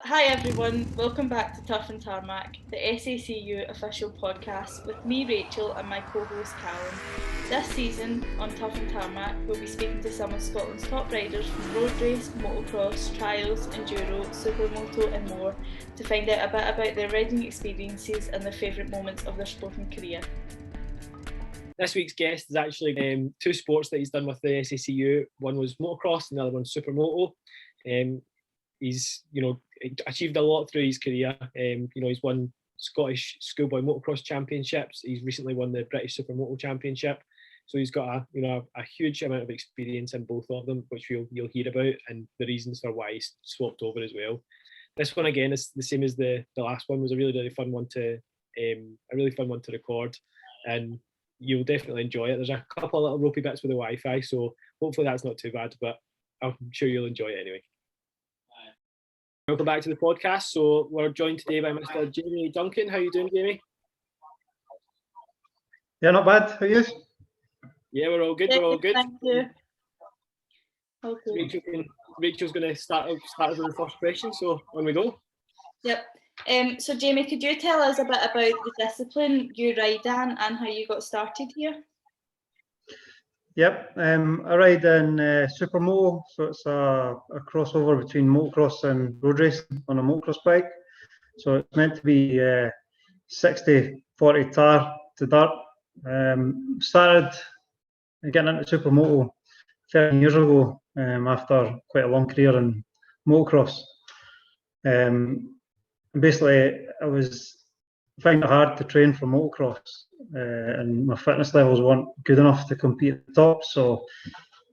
Hi everyone, welcome back to Tough and Tarmac, the SACU official podcast with me, Rachel, and my co-host Callum. This season on Tough and Tarmac, we'll be speaking to some of Scotland's top riders from road race, motocross, trials, enduro, supermoto and more to find out a bit about their riding experiences and their favourite moments of their sporting career. This week's guest is actually two sports that he's done with the SACU. One was motocross and the other one's supermoto. He's achieved a lot through his career. He's won Scottish schoolboy motocross championships. He's recently won the British Supermoto championship. So he's got a huge amount of experience in both of them, which you'll hear about, and the reasons for why he's swapped over as well. This one again is the same as the last one. Was a really fun one to record, and you'll definitely enjoy it. There's a couple of little ropey bits with the Wi-Fi, so hopefully that's not too bad, but I'm sure you'll enjoy it anyway. Welcome back to the podcast. So we're joined today by Mr. Jamie Duncan. How are you doing, Jamie? Yeah, not bad. How are you? Yeah, we're all good. Thank you. Okay. Rachel's going to start us with the first question, so on we go. Yep. So Jamie, could you tell us a bit about the discipline you ride in and how you got started here? Yep. I ride in Supermoto, so it's a crossover between motocross and road racing on a motocross bike. So it's meant to be 60-40 tar to dirt. Started getting into Supermoto 13 years ago after quite a long career in motocross. Basically, I was finding it hard to train for motocross, and my fitness levels weren't good enough to compete at the top. So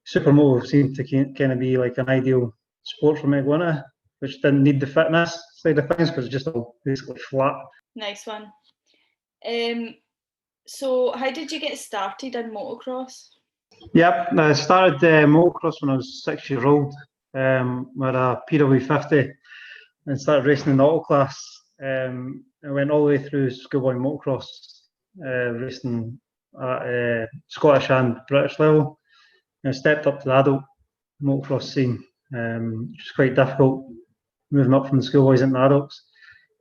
Supermoto seemed to kind of be like an ideal sport for me to go into, which didn't need the fitness side of things because it's just all basically flat. Nice one. So how did you get started in motocross? Yep, I started motocross when I was 6 years old with a PW50 and started racing in the auto class. I went all the way through schoolboy motocross, racing at Scottish and British level. And I stepped up to the adult motocross scene, which was quite difficult, moving up from the schoolboys into the adults.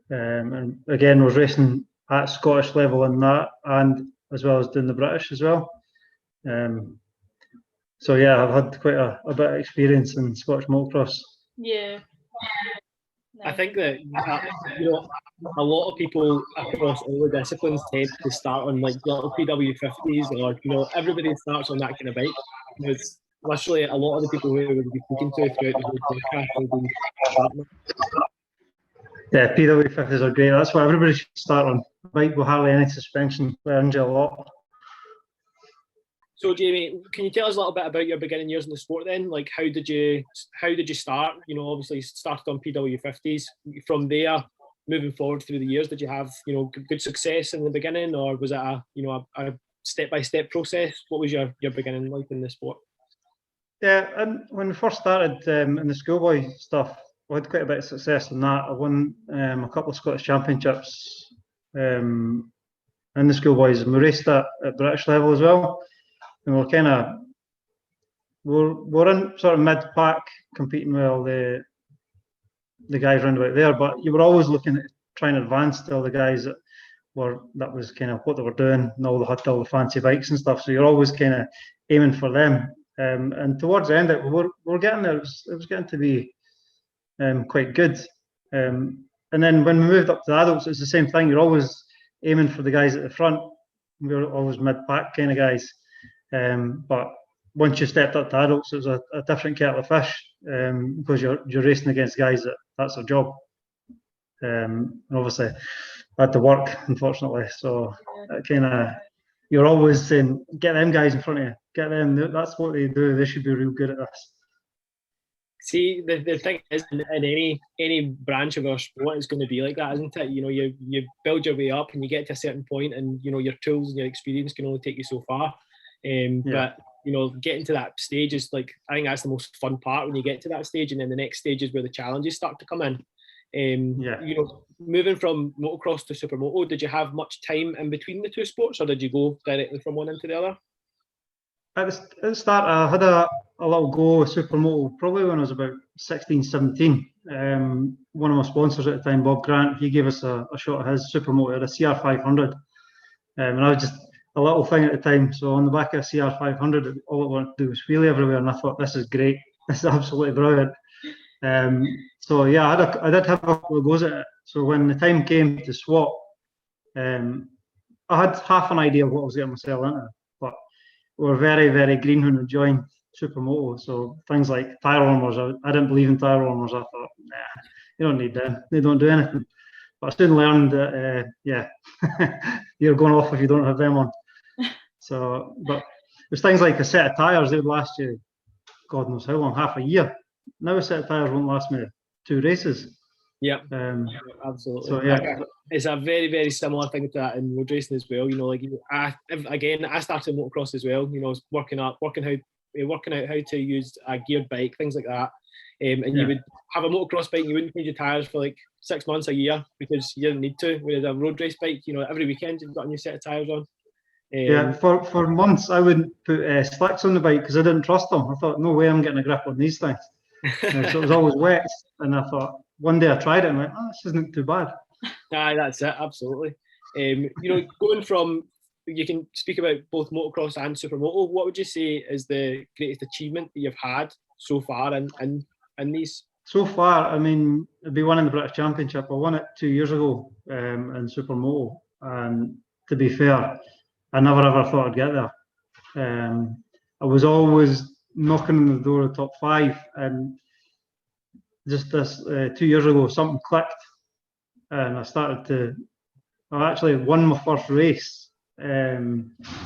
And again, was racing at Scottish level in that, and as well as doing the British as well. So yeah, I've had quite a bit of experience in Scottish motocross. Yeah. I think that a lot of people across all the disciplines tend to start on like little PW50s, or everybody starts on that kind of bike. It's literally a lot of the people who we'll be speaking to throughout the whole podcast will be starting. Yeah, PW50s are great. That's what everybody should start on. A bike with hardly any suspension learns you a lot. So Jamie, can you tell us a little bit about your beginning years in the sport then? Like how did you start? Obviously you started on PW50s. From there, moving forward through the years, did you have good success in the beginning, or was it a step-by-step process? What was your beginning like in the sport? Yeah, and when we first started in the schoolboy stuff, we had quite a bit of success in that. I won a couple of Scottish championships in the schoolboys, and we raced at British level as well. And we're in sort of mid-pack competing with all the guys around about there, but you were always looking at trying to advance to all the guys that was kind of what they were doing, and all the fancy bikes and stuff. So you're always kind of aiming for them. And towards the end, we were getting there. It was getting to be quite good. And then when we moved up to the adults, it's the same thing. You're always aiming for the guys at the front. We were always mid-pack kind of guys. But once you stepped up to adults, it was a different kettle of fish because you're racing against guys that's their job. And obviously, I had to work, unfortunately. So you're always saying, get them guys in front of you. Get them. That's what they do. They should be real good at this. See, the thing is, in any branch of our sport, it's going to be like that, isn't it? You build your way up, and you get to a certain point, and your tools and your experience can only take you so far. But getting to that stage is like, I think that's the most fun part when you get to that stage, and then the next stage is where the challenges start to come in. Moving from motocross to supermoto, did you have much time in between the two sports, or did you go directly from one into the other? At the start, I had a little go with Supermoto probably when I was about 16, 17. One of my sponsors at the time, Bob Grant, he gave us a shot at his Supermoto, at a CR500. And I was just a little thing at the time. So on the back of a CR500, all I wanted to do was wheelie everywhere. And I thought, this is great. This is absolutely brilliant. So yeah, I did have a couple of goes at it. So when the time came to swap, I had half an idea of what I was getting myself into, but we were very, very green when we joined Supermoto. So things like tyre warmers, I didn't believe in tyre warmers. I thought, nah, you don't need them. They don't do anything. But I soon learned that, yeah, you're going off if you don't have them on. So, but there's things like a set of tyres, they would last you, God knows how long, half a year. Now a set of tyres won't last me 2 races. Yeah, absolutely. So yeah, it's a very, very similar thing to that in road racing as well. You know, like I started motocross as well. You know, working out how to use a geared bike, things like that. And you would have a motocross bike, and you wouldn't change your tires for like 6 months, a year, because you didn't need to. Whereas a road race bike, you know, every weekend you've got a new set of tires on. Yeah, for months I wouldn't put slicks on the bike because I didn't trust them. I thought, no way I'm getting a grip on these things. So it was always wet, and I thought, one day I tried it and went, oh, this isn't too bad. Aye, that's it, absolutely. You know, going from, you can speak about both motocross and supermoto. What would you say is the greatest achievement that you've had so far in these? So far, I mean, it'd be winning the British Championship. I won it 2 years ago in Supermoto, and to be fair, I never ever thought I'd get there. I was always knocking on the door of the top 5, and just this 2 years ago, something clicked, and I actually won my first race at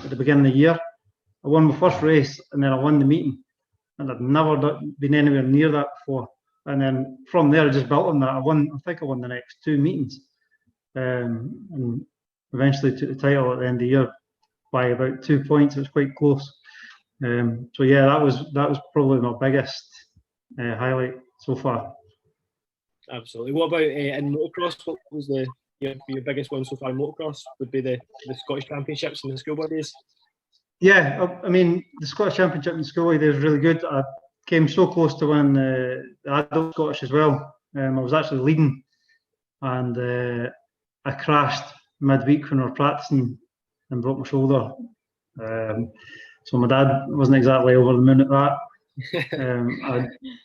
the beginning of the year. I won my first race, and then I won the meeting, and I'd never been anywhere near that before. And then from there, I just built on that. I think I won the next 2 meetings, and eventually took the title at the end of the year by about 2 points. It was quite close. So yeah, that was probably my biggest highlight so far. Absolutely. What about in motocross? What was your biggest one so far in motocross? Would be the Scottish Championships and the schoolboy days? Yeah, I mean, the Scottish Championship in schoolboy days was really good. I came so close to win the adult Scottish as well. I was actually leading, and I crashed midweek when we were practicing and broke my shoulder. So my dad wasn't exactly over the moon at that.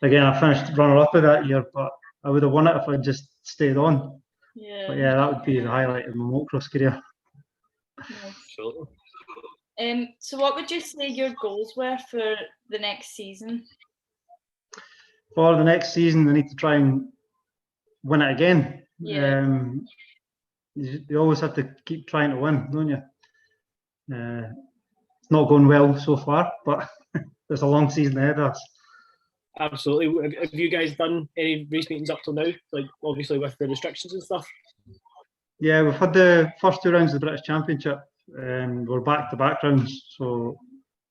I finished runner-up of that year, but I would have won it if I'd just stayed on. Yeah. But yeah, that would be the highlight of my motocross career. Absolutely. So what would you say your goals were for the next season? For the next season, I need to try and win it again. Yeah. You always have to keep trying to win, don't you? It's not going well so far, but there's a long season ahead of us. Absolutely. Have you guys done any race meetings up till now? Like, obviously with the restrictions and stuff? Yeah, we've had the first 2 rounds of the British Championship. We're back-to-back rounds, so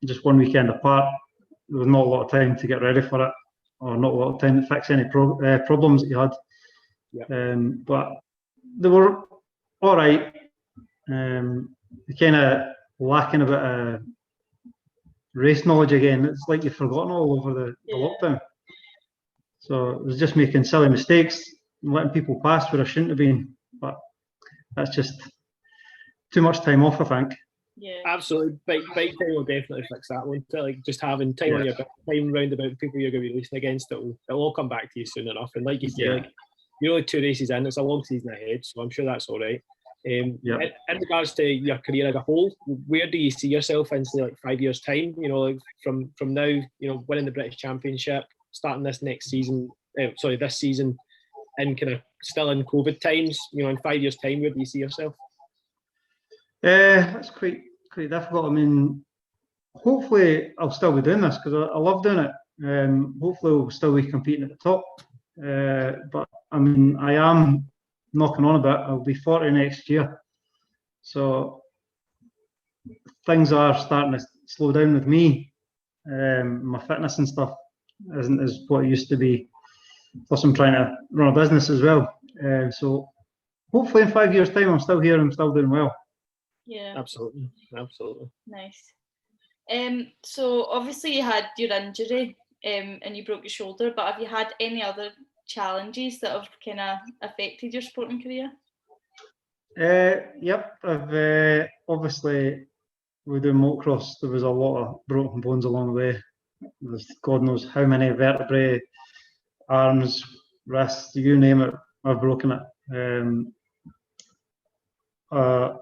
just one weekend apart. There was not a lot of time to get ready for it, or not a lot of time to fix any problems that you had. Yeah. But they were all right. They're kind of lacking a bit of race knowledge again. It's like you've forgotten all over the lockdown. So it was just making silly mistakes, letting people pass where I shouldn't have been. But that's just too much time off, I think. Yeah. Absolutely. Bike time will definitely fix that one. Like just having time on your time round about the people you're going to be racing against, it'll all come back to you soon enough. And like you say, like, you're only 2 races in, it's a long season ahead, so I'm sure that's all right. In regards to your career as a whole, where do you see yourself in, say, like 5 years' time? You know, like from now, you know, winning the British Championship, starting this season, and kind of still in COVID times. You know, in 5 years' time, where do you see yourself? That's quite difficult. I mean, hopefully I'll still be doing this because I love doing it. Hopefully we'll still be competing at the top. But I mean, I am knocking on a bit. I'll be 40 next year, so things are starting to slow down with me. My fitness and stuff isn't as what it used to be. Plus, I'm trying to run a business as well. So hopefully, in 5 years' time, I'm still here and I'm still doing well. Yeah. Absolutely. Nice. So obviously you had your injury and you broke your shoulder, but have you had any other challenges that have kind of affected your sporting career? Yep, I've obviously with doing motocross, there was a lot of broken bones along the way. There's God knows how many vertebrae, arms, wrists, you name it, I've broken it.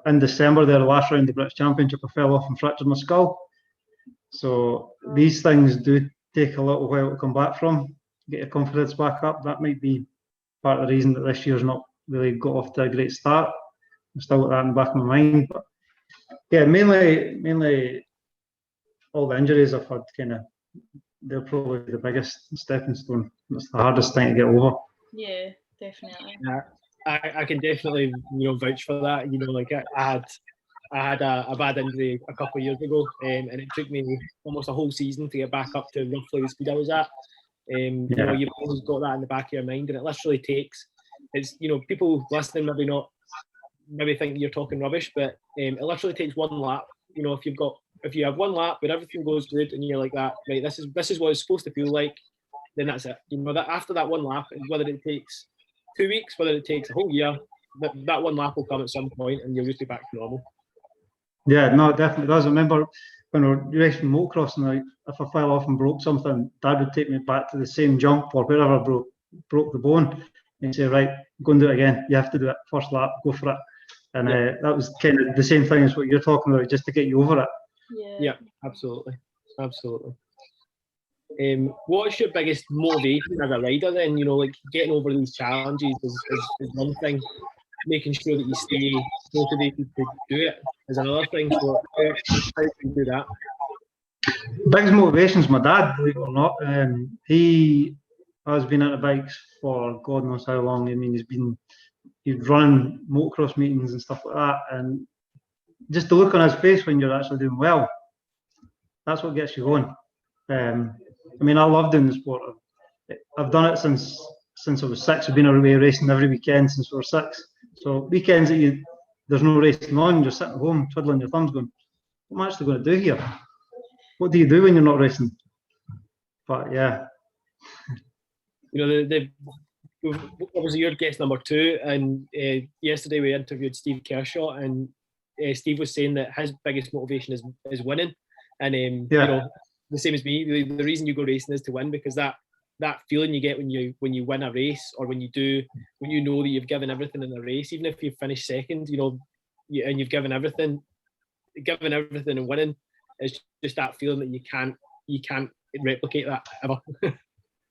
In December, there, the last round of the British Championship, I fell off and fractured my skull. So these things do take a little while to come back from, get your confidence back up. That might be part of the reason that this year's not really got off to a great start. I'm still got that in the back of my mind. But yeah, mainly all the injuries I've had they're probably the biggest stepping stone. It's the hardest thing to get over. Yeah, definitely. Yeah, I can definitely vouch for that. Like I had a bad injury a couple of years ago, and it took me almost a whole season to get back up to roughly the speed I was at. You've always got that in the back of your mind, and it literally takes. It's people listening maybe think you're talking rubbish, but it literally takes one lap. If you have one lap where everything goes good and you're like that, right, this is what it's supposed to feel like, then that's it. That after that one lap, whether it takes 2 weeks, whether it takes a whole year, that one lap will come at some point and you'll just be back to normal. Yeah, no, it definitely does. I remember when we were racing motocross, and if I fell off and broke something, Dad would take me back to the same jump or wherever I broke the bone and say, right, go and do it again. You have to do it. First lap, go for it. And that was kind of the same thing as what you're talking about, just to get you over it. Yeah, absolutely. What's your biggest motivation as a rider then? Like getting over these challenges is one thing. Making sure that you stay motivated to do it is another thing. So how do you do that? Biggest motivation is my dad, believe it or not. He has been into bikes for God knows how long. I mean, he's running motocross meetings and stuff like that, and just the look on his face when you're actually doing well, that's what gets you going. I mean, I love doing the sport. I've done it since I was 6. I've been away racing every weekend since we were 6. So weekends that there's no racing on, you're sitting at home twiddling your thumbs going, what am I actually going to do here? What do you do when you're not racing? But yeah. Obviously you're guest number 2, and yesterday we interviewed Steve Kershaw, and Steve was saying that his biggest motivation is winning, and the same as me. The reason you go racing is to win, because that feeling you get when you win a race, or when you know that you've given everything in a race, even if you finish second, and you've given everything and winning, is just that feeling that you can't replicate that ever.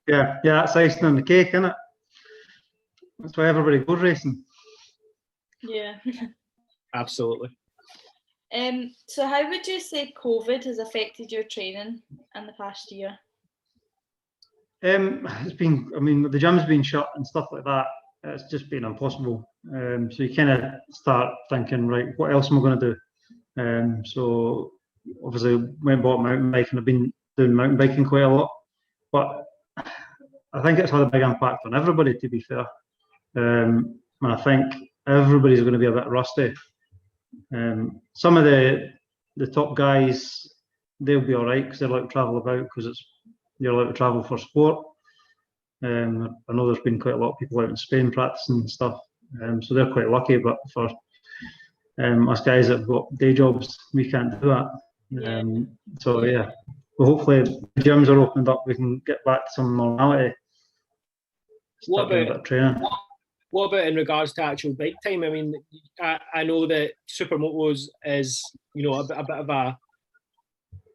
yeah, that's icing on the cake, isn't it? That's why everybody goes racing. Yeah. Absolutely. So how would you say COVID has affected your training in the past year? It's been, I mean, the gym's been shut and stuff like that. It's just been impossible. So you kind of start thinking, right, what else am I going to do? So obviously went and bought a mountain bike, and I've been doing mountain biking quite a lot. But I think it's had a big impact on everybody, to be fair. And I think everybody's going to be a bit rusty. Some of the top guys, they'll be all right because they're allowed to travel about, because you're allowed to travel for sport. I know there's been quite a lot of people out in Spain practicing and stuff, so they're quite lucky. But for us guys that have got day jobs, we can't do that. So yeah, well, hopefully the gyms are opened up, we can get back to some normality. What about in regards to actual bike time? I mean, I know that Supermotos is a bit of a.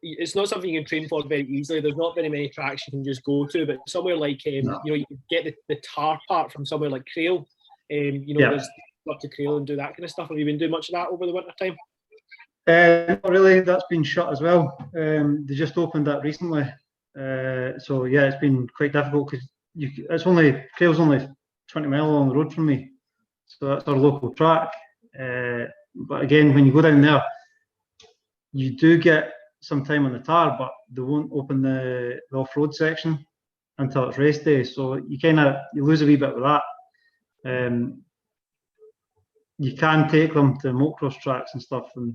It's not something you can train for very easily. There's not very many tracks you can just go to, but somewhere like you can get the tar part from somewhere like Crail. There's up to Crail and do that kind of stuff. Have you been doing much of that over the winter time? Not really. That's been shut as well. They just opened that recently, so yeah, it's been quite difficult because Crail's only 20 miles along the road from me, so that's our local track. But again, when you go down there, you do get some time on the tar, but they won't open the off-road section until it's race day, so you lose a wee bit with that. You can take them to motocross tracks and stuff and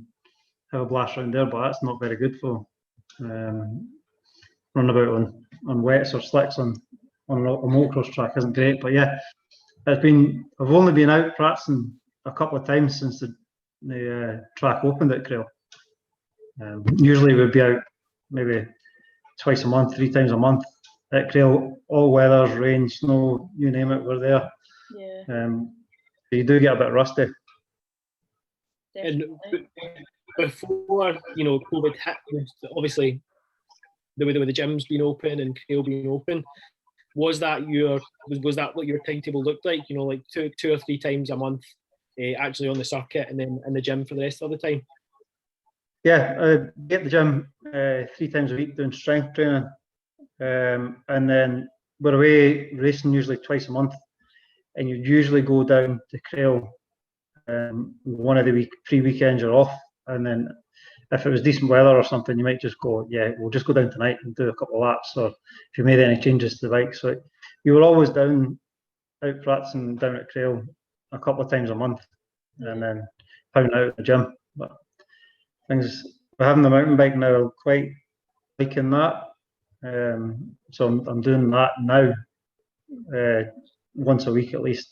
have a blast around there, but that's not very good for them. Running about on wets or slicks on a motocross track isn't great. But yeah, I've only been out practicing a couple of times since the track opened at Crail. Usually we'd be out maybe twice a month, 3 times a month at Crail, all weathers, rain, snow, you name it, we're there. Yeah. So you do get a bit rusty. Definitely. And before COVID hit, obviously the way the gym's been open and Crail being open, was that what your timetable looked like? Like two or 3 times a month, actually on the circuit, and then in the gym for the rest of the time. Yeah, I get the gym 3 times a week doing strength training, and then we're away racing usually twice a month, and you'd usually go down to Crail one of the pre-weekends you're off, and then if it was decent weather or something, you might just go, yeah, we'll just go down tonight and do a couple of laps, or if you made any changes to the bike. So you were always out practicing down at Crail a couple of times a month, and then pounding out at the gym. But things, we're having the mountain bike now, I'm quite liking that. So I'm doing that now, once a week at least.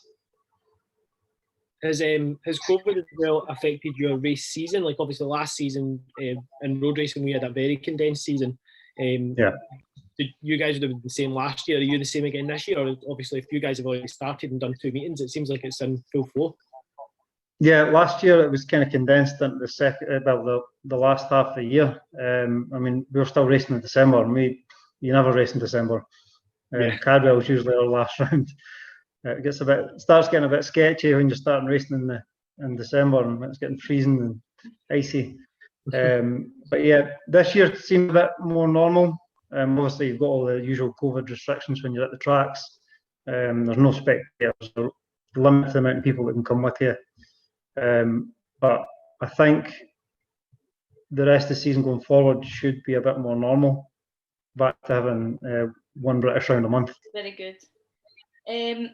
Has COVID as well affected your race season? Like obviously last season in road racing we had a very condensed season. Yeah. Did you guys do the same last year? Are you the same again this year? Or obviously if you guys have already started and done 2 meetings, it seems like it's in full flow. Yeah, last year it was kind of condensed into the last half of the year. I mean, we were still racing in December. You never race in December. Cadwell's usually our last round. It starts getting a bit sketchy when you're starting racing in December, and it's getting freezing and icy. But yeah, this year seemed a bit more normal. Obviously, you've got all the usual COVID restrictions when you're at the tracks. There's no spectators. There's a limit to the amount of people that can come with you. But I think the rest of the season going forward should be a bit more normal. Back to having 1 British round a month. Very good.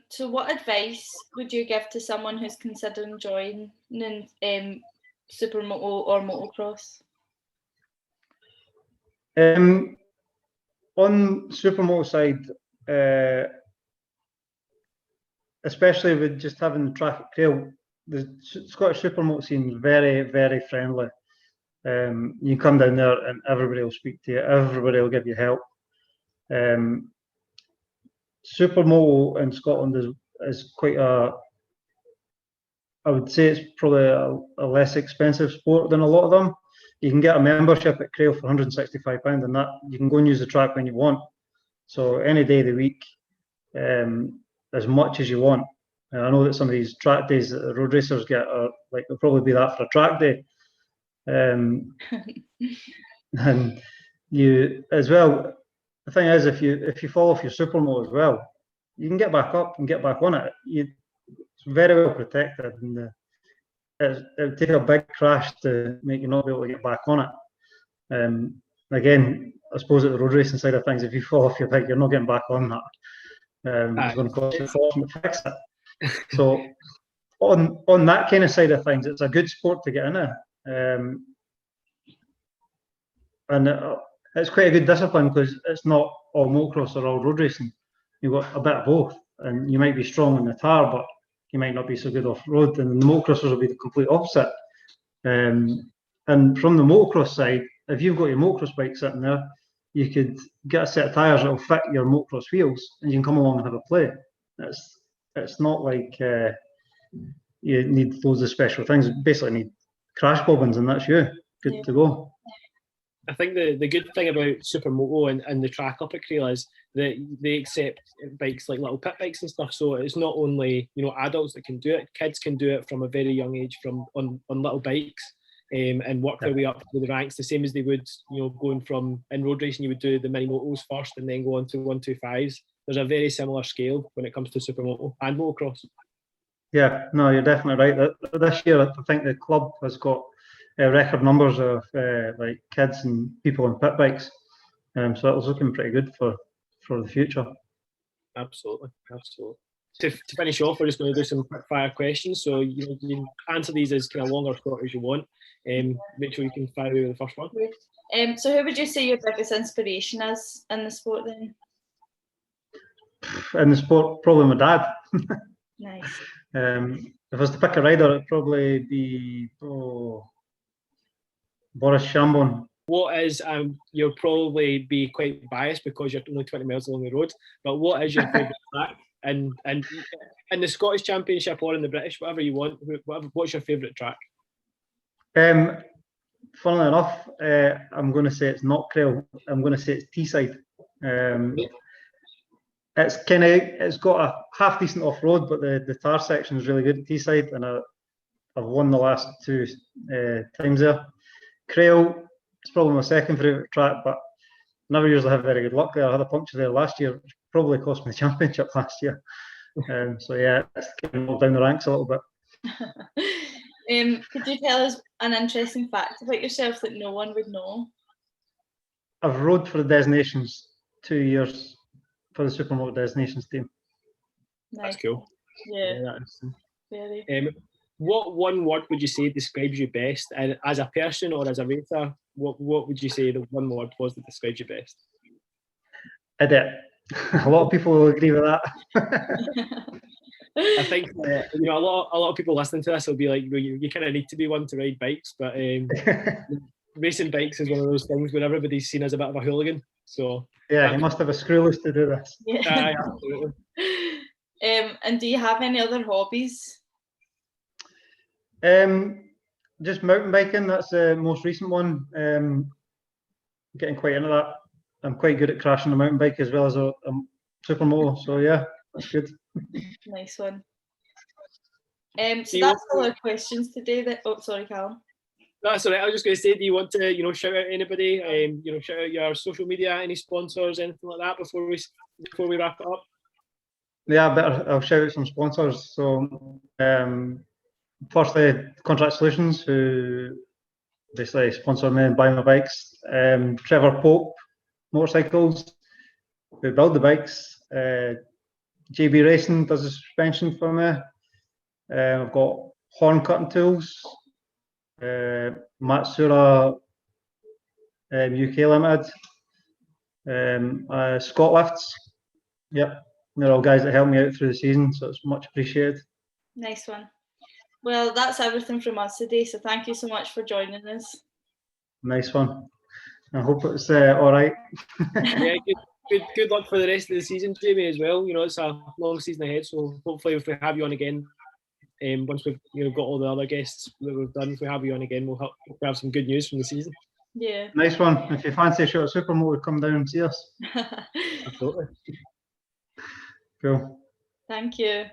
So what advice would you give to someone who's considering joining Supermoto or motocross? On Supermoto side, especially with just having the track at Crail, the Scottish Supermoto scene is very, very friendly. You come down there and everybody will speak to you, everybody will give you help. Supermoto in Scotland is quite I would say it's probably a less expensive sport than a lot of them. You can get a membership at Crail for £165, and that you can go and use the track when you want. So any day of the week, as much as you want. And I know that some of these track days that the road racers get are like, they'll probably be that for a track day. And you as well. The thing is, if you fall off your Supermoto as well, you can get back up and get back on it. It's very well protected, and it would take a big crash to make you not be able to get back on it. Again, I suppose at the road racing side of things, if you fall off your bike, you're not getting back on that. It's going to cost you a fortune to fix it. So on that kind of side of things, it's a good sport to get in it. And it's quite a good discipline because it's not all motocross or all road racing. You've got a bit of both, and you might be strong in the tar, but you might not be so good off road. And the motocrossers will be the complete opposite. And from the motocross side, if you've got your motocross bike sitting there, you could get a set of tyres that will fit your motocross wheels, and you can come along and have a play. It's not like you need loads of special things. You basically need crash bobbins, and that's you good to go. I think the good thing about Supermoto and the track up at Crail is that they accept bikes like little pit bikes and stuff. So it's not only adults that can do it; kids can do it from a very young age, on little bikes, and work their way up through the ranks, the same as they would going from in road racing. You would do the mini motos first, and then go on to 125s. There's a very similar scale when it comes to Supermoto and motocross. Yeah, no, you're definitely right. This year, I think the club has got record numbers of like kids and people on pit bikes, so it was looking pretty good for the future. Absolutely. To finish off, we're just going to do some quick fire questions. So you can answer these as kind of long or short as you want. Make sure you can fire away with the first one. So who would you say your biggest inspiration is in the sport then? In the sport, probably my dad. Nice. If I was to pick a rider, it'd probably be Boris Chambon. What is, you'll probably be quite biased because you're only 20 miles along the road, but what is your favourite track? And in the Scottish Championship or in the British, whatever you want, what's your favourite track? Funnily enough, I'm going to say it's not Crail. I'm going to say it's Teesside. It's got a half decent off road, but the tar section is really good at Teesside, and I've won the last 2 times there. Crail, it's probably my second favourite track, but never usually have very good luck there. I had a puncture there last year, which probably cost me the championship last year. So yeah, it's getting knocked down the ranks a little bit. Could you tell us an interesting fact about yourself that no one would know? I've rode for the Des Nations 2 years for the Supermoto Des Nations team. That's cool. Yeah, that is. very. What one word would you say describes you best, and as a person or as a racer? What would you say the one word was that describes you best? Idiot. A lot of people will agree with that. I think a lot of people listening to this will be like, you kind of need to be one to ride bikes, but racing bikes is one of those things where everybody's seen as a bit of a hooligan. So yeah, you must have a screw loose to do this. Yeah. Absolutely. And do you have any other hobbies? Just mountain biking. That's the most recent one. Getting quite into that. I'm quite good at crashing a mountain bike as well as a supermoto. So yeah, that's good. Nice one. So that's all our questions today. Sorry, Callum. That's all right. I was just going to say, do you want to, shout out anybody? Shout out your social media, any sponsors, anything like that before we wrap it up. Yeah, I'll shout out some sponsors. So, firstly, Contract Solutions, who basically sponsor me and buy my bikes. Trevor Pope Motorcycles, who build the bikes. JB Racing does the suspension for me. I've got Horn Cutting Tools, Matsura UK Limited, Scott Lifts. Yep, they're all guys that help me out through the season, so it's much appreciated. Nice one. Well, that's everything from us today, so thank you so much for joining us. Nice one. I hope it's all right. Yeah, good luck for the rest of the season, Jamie, as well. It's a long season ahead, so hopefully if we have you on again, once we've got all the other guests that we've done, if we have you on again, we'll have some good news from the season. Yeah. Nice one. If you fancy a shot at Supermoto, come down and see us. Absolutely. Cool. Thank you.